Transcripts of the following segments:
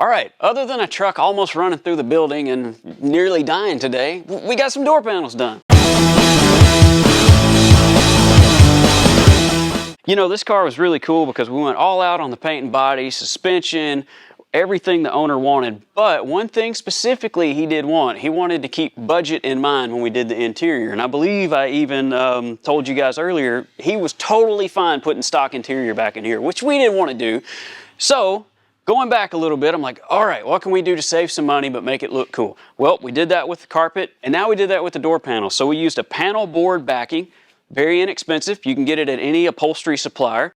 All right, other than a truck almost running through the building and nearly dying today, we got some door panels done. You know, this car was really cool because we went all out on the paint and body, suspension, everything the owner wanted. But one thing specifically he did want, he wanted to keep budget in mind when we did the interior. And I believe I even told you guys earlier, he was totally fine putting stock interior back in here, which we didn't want to do. So, going back a little bit, I'm like, all right, what can we do to save some money but make it look cool? Well, we did that with the carpet, and now we did that with the door panels. So we used a panel board backing, very inexpensive. You can get it at any upholstery supplier.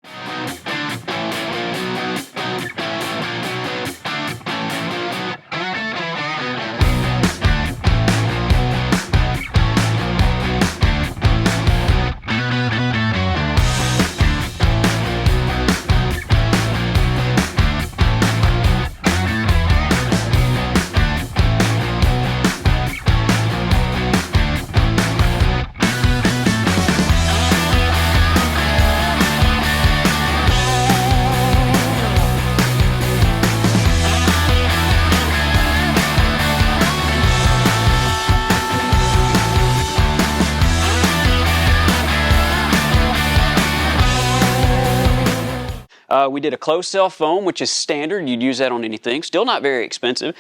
We did a closed cell foam, which is standard. You'd use that on anything. Still not very expensive.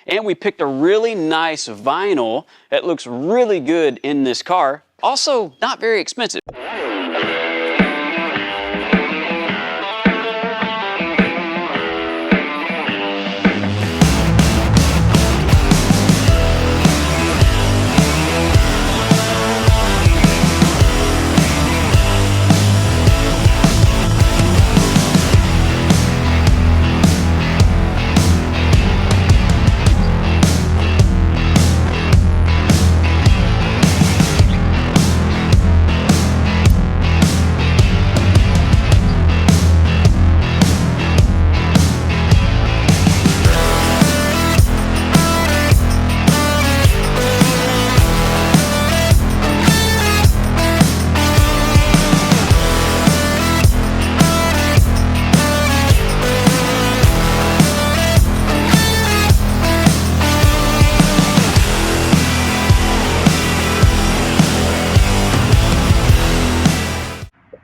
And we picked a really nice vinyl that looks really good in this car. Also, not very expensive.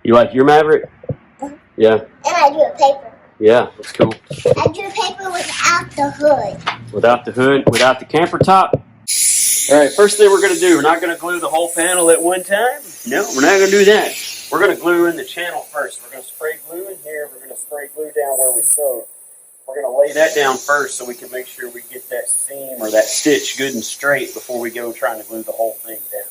You like your Maverick? Yeah. And I drew a paper. Yeah, that's cool. I drew a paper without the hood. Without the hood, without the camper top. All right, first thing we're going to do, we're not going to glue the whole panel at one time. No, we're not going to do that. We're going to glue in the channel first. We're going to spray glue in here. We're going to spray glue down where we sewed. We're going to lay that down first so we can make sure we get that seam or that stitch good and straight before we go trying to glue the whole thing down.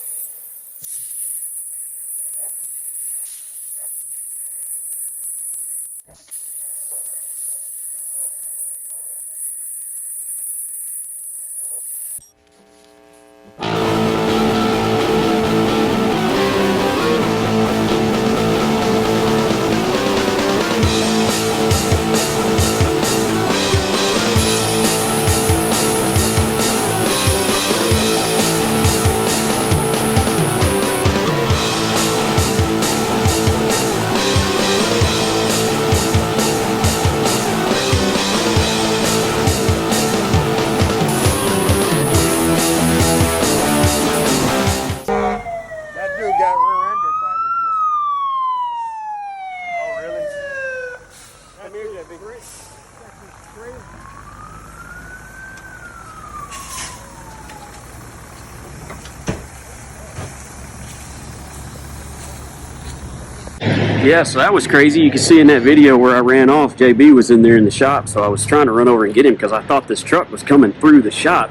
Yeah, so that was crazy. You can see in that video where I ran off, JB was in there in the shop, so I was trying to run over and get him because I thought this truck was coming through the shop.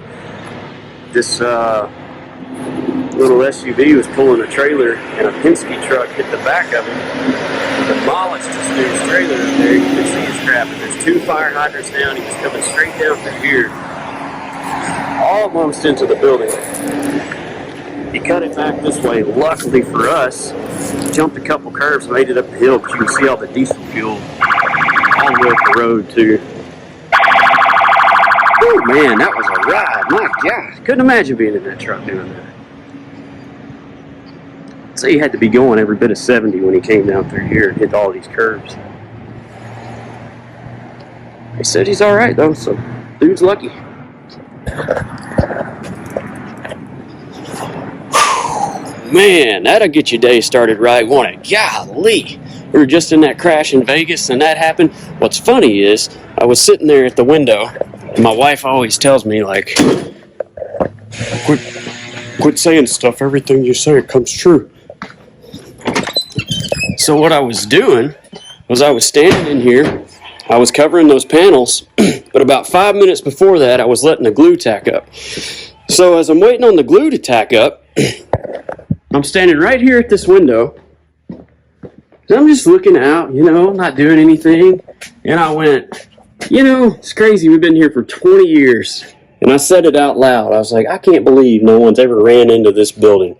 This little SUV was pulling a trailer, and a Penske truck hit the back of him, demolished his dude's trailer in there. You can see his crap, and there's 2 fire hydrants down. He was coming straight down through here, almost into the building. He cut it back this way. Luckily for us, jumped a couple curves, made it up the hill, because you can see all the diesel fuel all the way up the road too. Oh man, that was a ride. My God, couldn't imagine being in that truck doing that. So he had to be going every bit of 70 when he came down through here and hit all these curves. He said he's all right though, so dude's lucky. Man, that'll get your day started right, won't it? Golly! We were just in that crash in Vegas and that happened. What's funny is, I was sitting there at the window, and my wife always tells me, like, quit saying stuff, everything you say comes true. So what I was doing was I was standing in here, I was covering those panels, but about 5 minutes before that, I was letting the glue tack up. So as I'm waiting on the glue to tack up, I'm standing right here at this window, and I'm just looking out, you know, not doing anything, and I went, you know, it's crazy, we've been here for 20 years, and I said it out loud. I was like, I can't believe no one's ever ran into this building.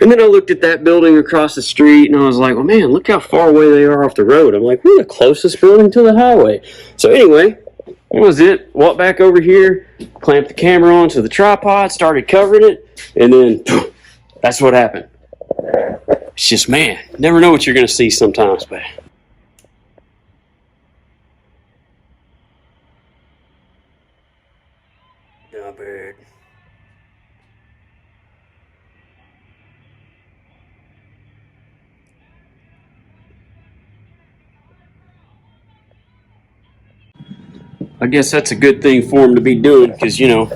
And then I looked at that building across the street, and I was like, well, man, look how far away they are off the road. I'm like, we're the closest building to the highway. So anyway, that was it. Walked back over here, clamped the camera onto the tripod, started covering it, and then that's what happened. It's just, man, never know what you're going to see sometimes, but... Yeah, bird. I guess that's a good thing for him to be doing, because, you know,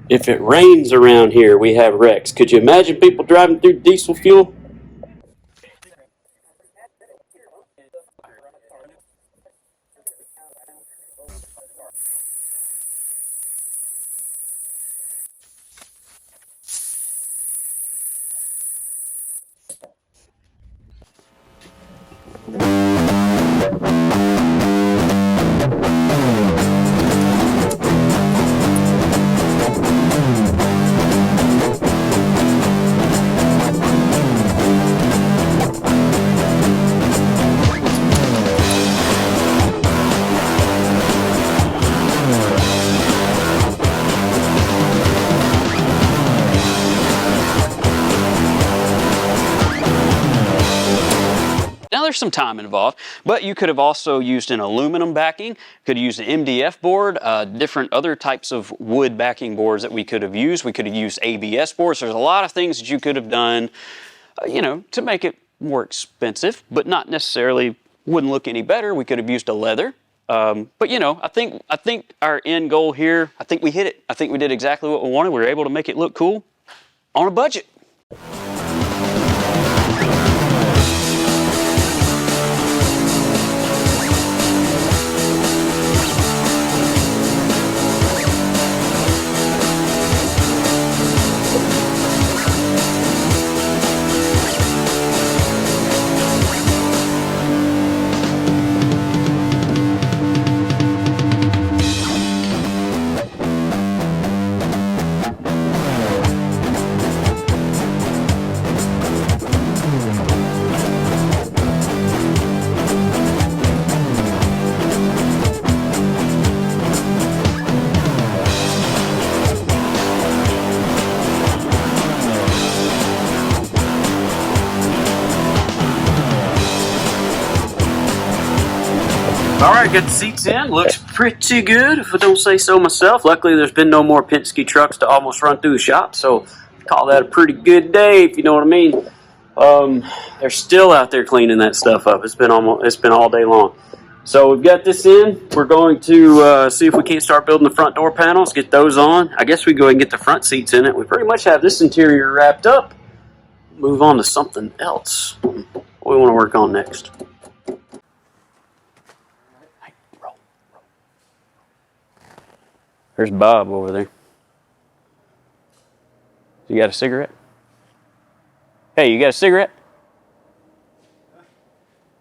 if it rains around here, we have wrecks. Could you imagine people driving through diesel fuel? Now there's some time involved, but you could have also used an aluminum backing, could have used an MDF board, different other types of wood backing boards that we could have used. We could have used ABS boards. There's a lot of things that you could have done, you know, to make it more expensive, but not necessarily wouldn't look any better. We could have used a leather. But you know, I think our end goal here, I think we hit it. I think we did exactly what we wanted. We were able to make it look cool on a budget. Alright, got the seats in. Looks pretty good, if I don't say so myself. Luckily, there's been no more Penske trucks to almost run through the shop, so call that a pretty good day, if you know what I mean. They're still out there cleaning that stuff up. It's been all day long. So we've got this in. We're going to see if we can't start building the front door panels, get those on. I guess we go ahead and get the front seats in it. We pretty much have this interior wrapped up. Move on to something else. What we want to work on next. Hey, roll. There's Bob over there. You got a cigarette? Hey, you got a cigarette?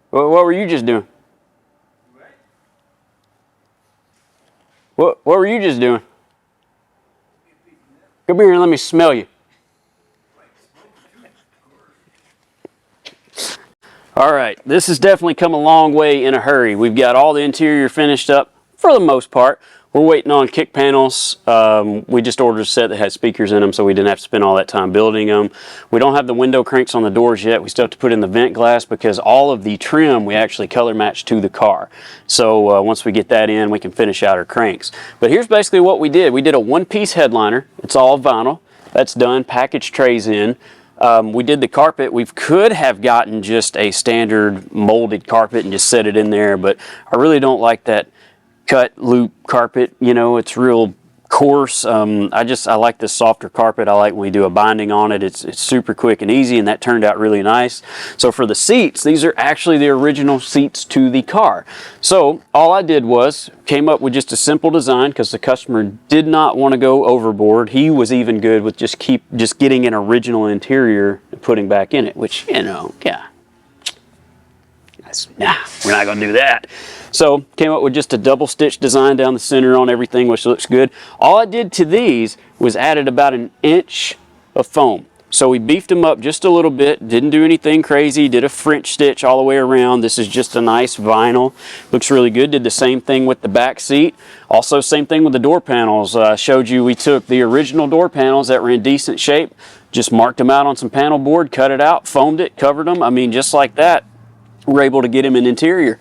What were you just doing? What were you just doing? Come here and let me smell you. All right, this has definitely come a long way in a hurry. We've got all the interior finished up for the most part. We're waiting on kick panels. We just ordered a set that had speakers in them, so we didn't have to spend all that time building them. We don't have the window cranks on the doors yet. We still have to put in the vent glass because all of the trim we actually color match to the car. So once we get that in, we can finish out our cranks. But here's basically what we did. We did a one-piece headliner. It's all vinyl. That's done. Package trays in. We did the carpet. We could have gotten just a standard molded carpet and just set it in there, but I really don't like that cut loop carpet. You know, it's real coarse. I like this softer carpet. I like when we do a binding on it. It's super quick and easy, and that turned out really nice. So for the seats, these are actually the original seats to the car. So all I did was came up with just a simple design because the customer did not want to go overboard. He was even good with just getting an original interior and putting back in it, which, you know, yeah. Nah, we're not going to do that. So came up with just a double stitch design down the center on everything, which looks good. All I did to these was added about an inch of foam. So we beefed them up just a little bit, didn't do anything crazy, did a French stitch all the way around. This is just a nice vinyl. Looks really good. Did the same thing with the back seat. Also same thing with the door panels. I showed you we took the original door panels that were in decent shape, just marked them out on some panel board, cut it out, foamed it, covered them. I mean, just like that. We're able to get him an interior.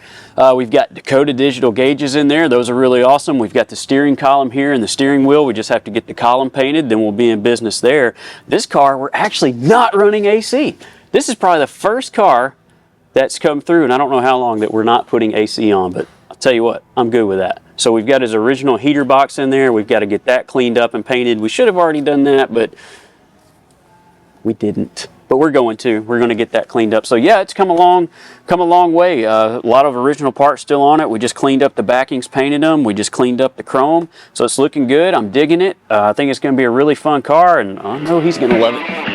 We've got Dakota digital gauges in there. Those are really awesome. We've got the steering column here and the steering wheel. We just have to get the column painted, then we'll be in business there. This car, we're actually not running AC. This is probably the first car that's come through, and I don't know how long that we're not putting AC on, but I'll tell you what, I'm good with that. So we've got his original heater box in there. We've got to get that cleaned up and painted. We should have already done that, but we didn't. But we're going to. We're going to get that cleaned up. So yeah, it's come a long way. A lot of original parts still on it. We just cleaned up the backings, painted them. We just cleaned up the chrome. So it's looking good. I'm digging it. I think it's going to be a really fun car, and I know he's going to love it.